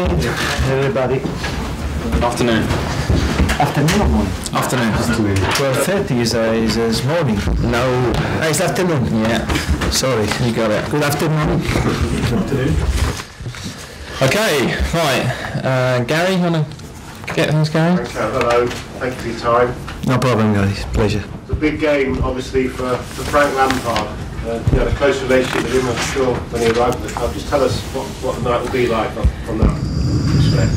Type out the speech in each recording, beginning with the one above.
morning, everybody. Afternoon. Afternoon or morning? Afternoon. 12:30 is morning. No. It's afternoon. Yeah. Sorry. You got it. Good afternoon. Good afternoon. Okay, right. Gary, you want to get things going? Hello, thank you for your time. No problem, guys. Pleasure. It's a big game, obviously, for Frank Lampard. You had a close relationship with him, I'm sure, when he arrived at the club. Just tell us what the night will be like from that respect.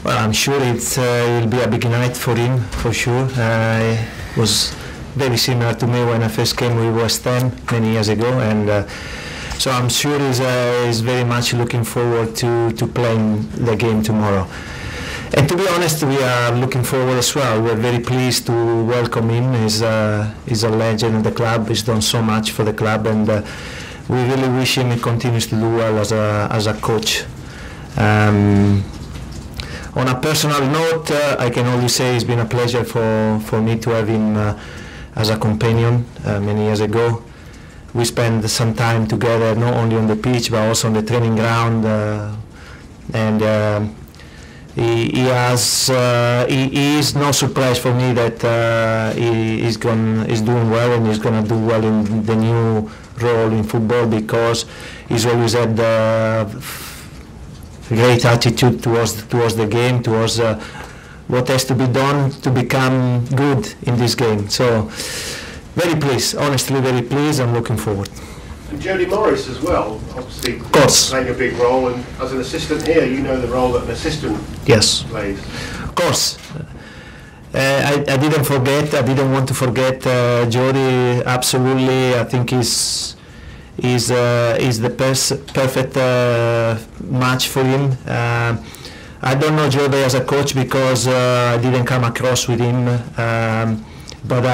Well, I'm sure it will be a big night for him, for sure. It was very similar to me when I first came with West Ham many years ago, and so I'm sure he's very much looking forward to playing the game tomorrow. And to be honest, we are looking forward as well. We're very pleased to welcome him. He's a legend in the club. He's done so much for the club, and we really wish him he continues to do well as a coach. On a personal note, I can only say it's been a pleasure for me to have him as a companion many years ago. We spent some time together, not only on the pitch but also on the training ground, and he is no surprise for me that he's doing well, and he's going to do well in the new role in football, because he's always had great attitude towards the game, towards what has to be done to become good in this game. So very pleased, honestly very pleased. I'm looking forward. And Jody Morris as well, obviously playing a big role, and as an assistant here, you know the role that an assistant plays. Of course. I didn't forget, I didn't want to forget Jody, absolutely. I think he's the perfect match for him. I don't know Jody as a coach because I didn't come across with him, but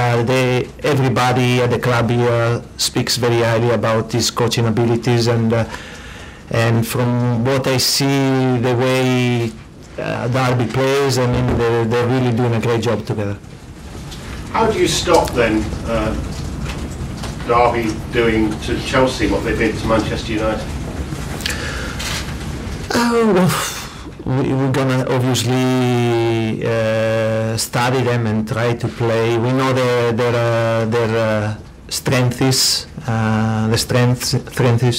everybody at the club here speaks very highly about his coaching abilities, and from what I see, the way Derby plays, I mean, they're really doing a great job together. How do you stop then Derby doing to Chelsea what they did to Manchester United? We're gonna obviously study them and try to play. We know their strengths,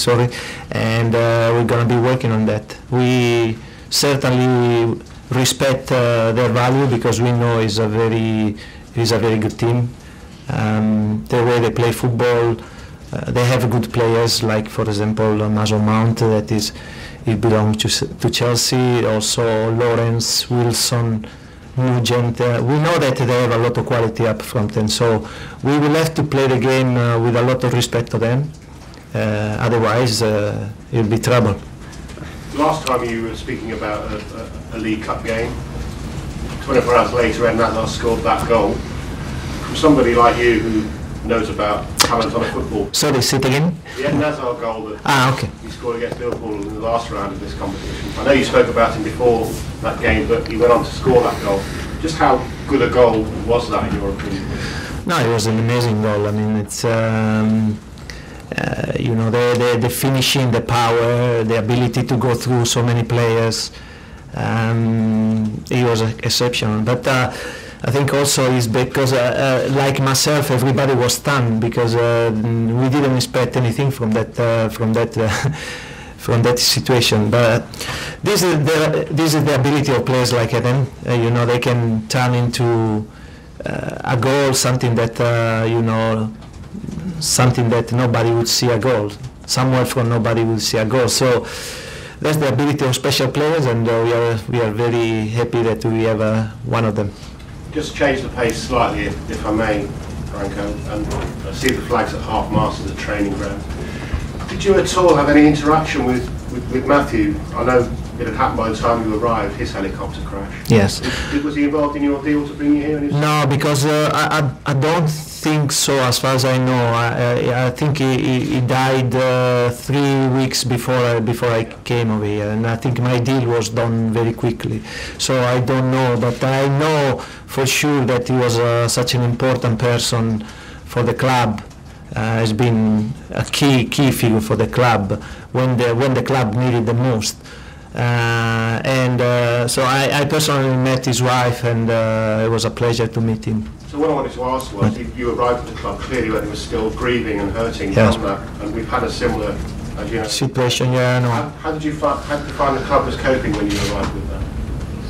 sorry, and we're gonna be working on that. We certainly respect their value, because we know it's a very good team. The way they play football, they have good players, like for example Mason Mount, he belongs to Chelsea, also Lawrence, Wilson, Nugent. We know that they have a lot of quality up front, and so we will have to play the game with a lot of respect to them, otherwise it'll be trouble. Last time you were speaking about a League Cup game, 24 hours later Ed Nazar scored that goal. From somebody like you who knows about talent on a football. Sorry, say it again? The Ed Nazar goal that he scored against Liverpool in the last round of this competition. I know you spoke about him before that game, but he went on to score that goal. Just how good a goal was that, in your opinion? No, it was an amazing goal. I mean, it's you know, the finishing, the power, the ability to go through so many players. It was exceptional. But I think also is because, like myself, everybody was stunned, because we didn't expect anything from that situation. But this is the ability of players like Eden. You know, they can turn into a goal, something that something that nobody would see a goal. Somewhere from nobody would see a goal. So that's the ability of special players, and we are very happy that we have one of them. Just change the pace slightly, if I may, Franco, and I see the flags at half-mast at the training ground. Did you at all have any interaction with Matthew? I know it had happened by the time you arrived, his helicopter crash. Yes. Was he involved in your deal to bring you here? No, because I don't think so, as far as I know. I think he died 3 weeks before I came over here, and I think my deal was done very quickly. So I don't know, but I know for sure that he was such an important person for the club. Has been a key figure for the club when the club needed the most. So I personally met his wife, and it was a pleasure to meet him. So what I wanted to ask was, you arrived at the club clearly when he was still grieving and hurting Yes. from that, and we've had a similar, as you know. Situation, yeah, I know. How did you find the club was coping when you arrived with that?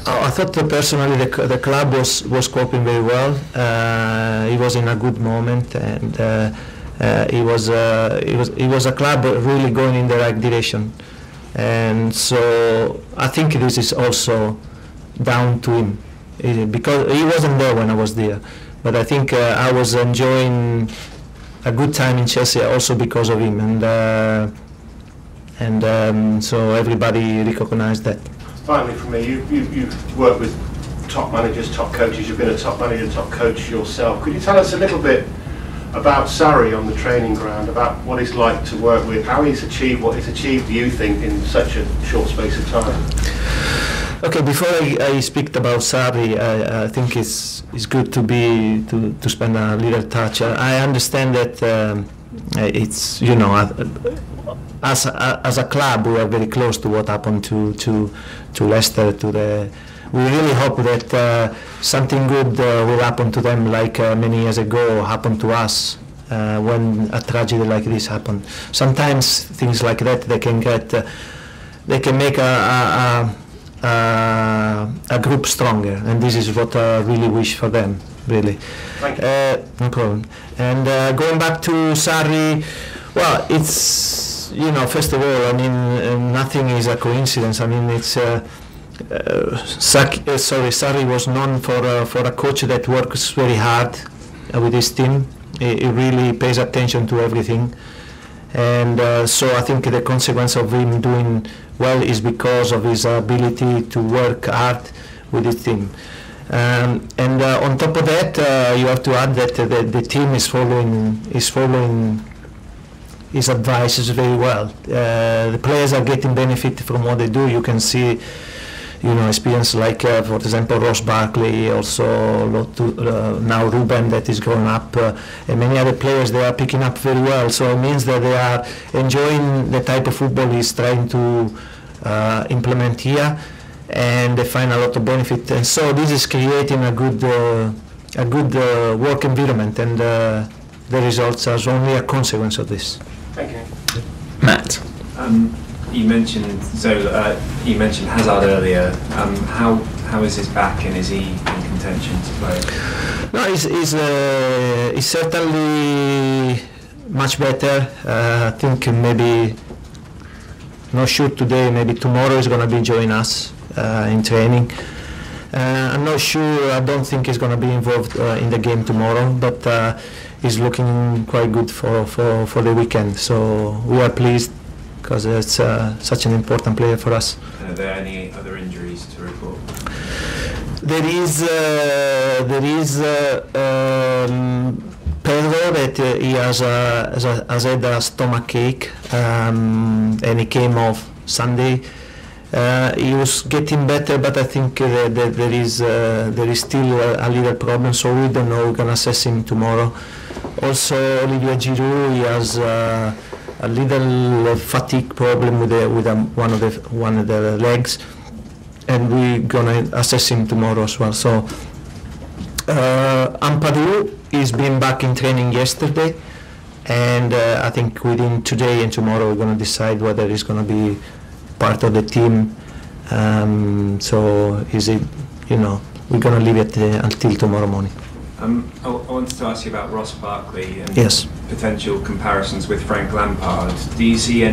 I thought that personally the club was coping very well. He was in a good moment, and it was a club really going in the right direction. And so I think this is also down to him, because he wasn't there when I was there. But I think I was enjoying a good time in Chelsea also because of him, and so everybody recognized that. Finally, from me, you've worked with top managers, top coaches. You've been a top manager, top coach yourself. Could you tell us a little bit about Sarri on the training ground, about what it's like to work with, how he's achieved what he's achieved, do you think, in such a short space of time? Okay, before I speak about Sarri, I think it's good to spend a little touch. I understand that it's, you know, as a club we are very close to what happened to Leicester. We really hope that something good will happen to them, like many years ago happened to us when a tragedy like this happened. Sometimes things like that they can make a group stronger, and this is what I really wish for them, really. Thank you. No problem. And going back to Sarri, well, it's, you know, first of all, I mean, nothing is a coincidence. I mean, it's Sarri was known for a coach that works very hard with his team. He really pays attention to everything, and so I think the consequence of him doing well is because of his ability to work hard with his team. And on top of that, you have to add that the team is following his advices very well. The players are getting benefit from what they do. You can see, you know, experience like, for example, Ross Barkley, also now Ruben that is growing up, and many other players, they are picking up very well. So it means that they are enjoying the type of football he's trying to implement here, and they find a lot of benefit. And so this is creating a good work environment, and the results are only a consequence of this. Thank you. Matt. You mentioned Zola. You mentioned Hazard earlier. How is his back, and is he in contention to play? No, he's certainly much better. I think maybe, not sure today, maybe tomorrow he's going to be joining us in training. I'm not sure. I don't think he's going to be involved in the game tomorrow, but he's looking quite good for the weekend. So we are pleased, because it's such an important player for us. And are there any other injuries to report? There is Pedro, that he has had a stomach ache, and he came off Sunday. He was getting better, but I think that there is still a little problem, so we don't know. We're gonna assess him tomorrow. Also, Olivier Giroud, he has a little fatigue problem with one of the legs, and we're gonna assess him tomorrow as well. So Ampadu is been back in training yesterday, and I think within today and tomorrow we're gonna decide whether he's gonna be part of the team. So is it, you know, we're gonna leave it until tomorrow morning. I wanted to ask you about Ross Barkley and Yes. potential comparisons with Frank Lampard. Do you see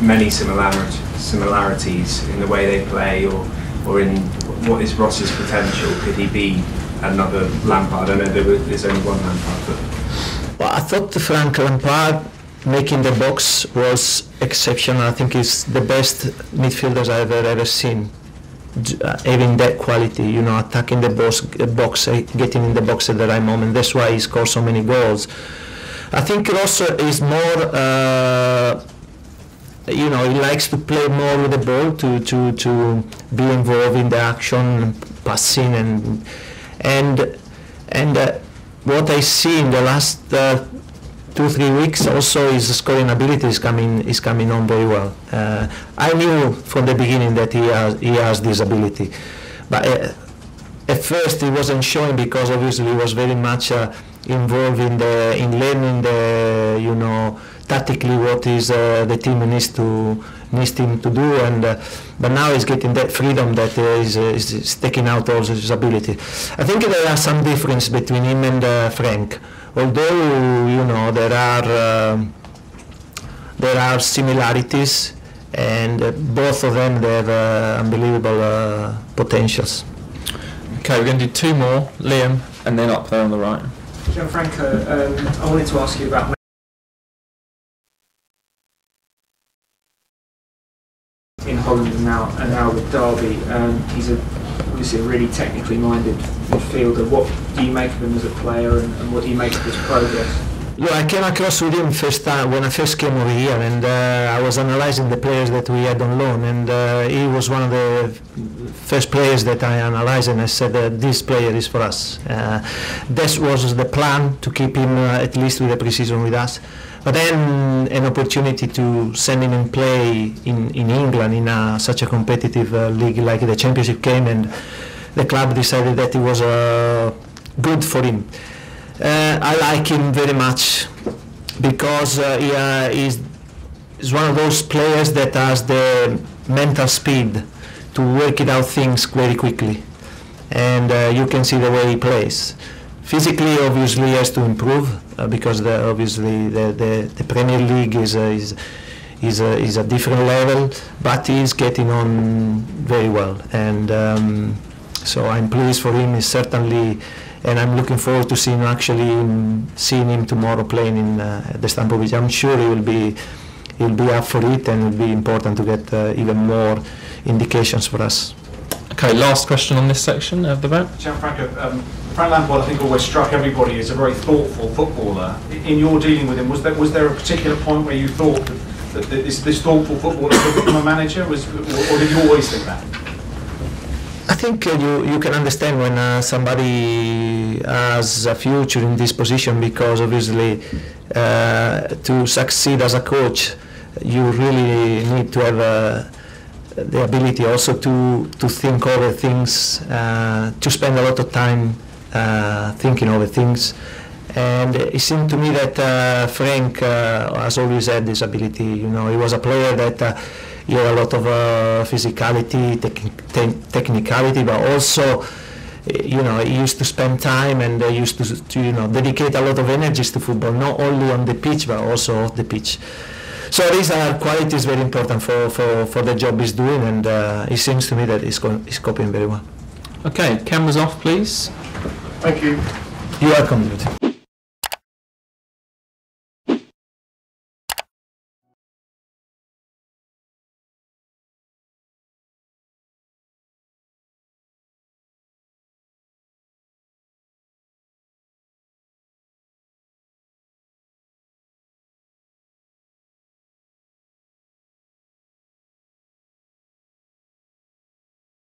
many similarities in the way they play, or in what is Ross's potential? Could he be another Lampard? I know there's only one Lampard, but... Well, I thought Frank Lampard making the box was exceptional. I think he's the best midfielders I've ever seen. Having that quality, you know, attacking the box, getting in the box at the right moment. That's why he scores so many goals. I think Ross is more, you know, he likes to play more with the ball, to be involved in the action, passing, and what I see in the last 2-3 weeks, also his scoring ability is coming on very well. I knew from the beginning that he has this ability, but at first he wasn't showing because obviously he was very much involved in learning tactically what is the team needs him to do, and but now he's getting that freedom that is taking out all his ability. I think there are some difference between him and Frank, although there are similarities, and both of them they have unbelievable potentials. Okay, we're going to do 2 more, Liam, and then up there on the right. Gianfranco, I wanted to ask you about in Holland and now with Derby. He's obviously a really technically minded midfielder. What do you make of him as a player, and what do you make of his progress? Yeah, I came across with him first time when I first came over here, and I was analysing the players that we had on loan, and he was one of the first players that I analysed, and I said this player is for us. This was the plan, to keep him at least with the pre-season with us. But then an opportunity to send him and play in England in such a competitive league like the Championship came, and the club decided that it was good for him. I like him very much because he is one of those players that has the mental speed to work it out things very quickly, and you can see the way he plays. Physically, obviously, he has to improve because obviously the Premier League is a different level, but he's getting on very well, and so I'm pleased for him. He's certainly. And I'm looking forward to seeing him tomorrow playing in the Stamford Bridge. I'm sure he'll be up for it, and it'll be important to get even more indications for us. Okay, last question on this section of the vote. Gianfranco, Frank Lampard, I think, always struck everybody as a very thoughtful footballer. In your dealing with him, was there a particular point where you thought that this thoughtful footballer could become a manager, or did you always think that? I think you can understand when somebody has a future in this position, because obviously to succeed as a coach you really need to have the ability also to think over things, to spend a lot of time thinking over things. And it seemed to me that Frank has always had this ability. He was a player that he had a lot of physicality, technicality, but also, he used to spend time, and he used to dedicate a lot of energies to football, not only on the pitch but also off the pitch. So these are qualities very important for the job he's doing, and it seems to me that he's coping very well. Okay, cameras off, please. Thank you. You are welcome.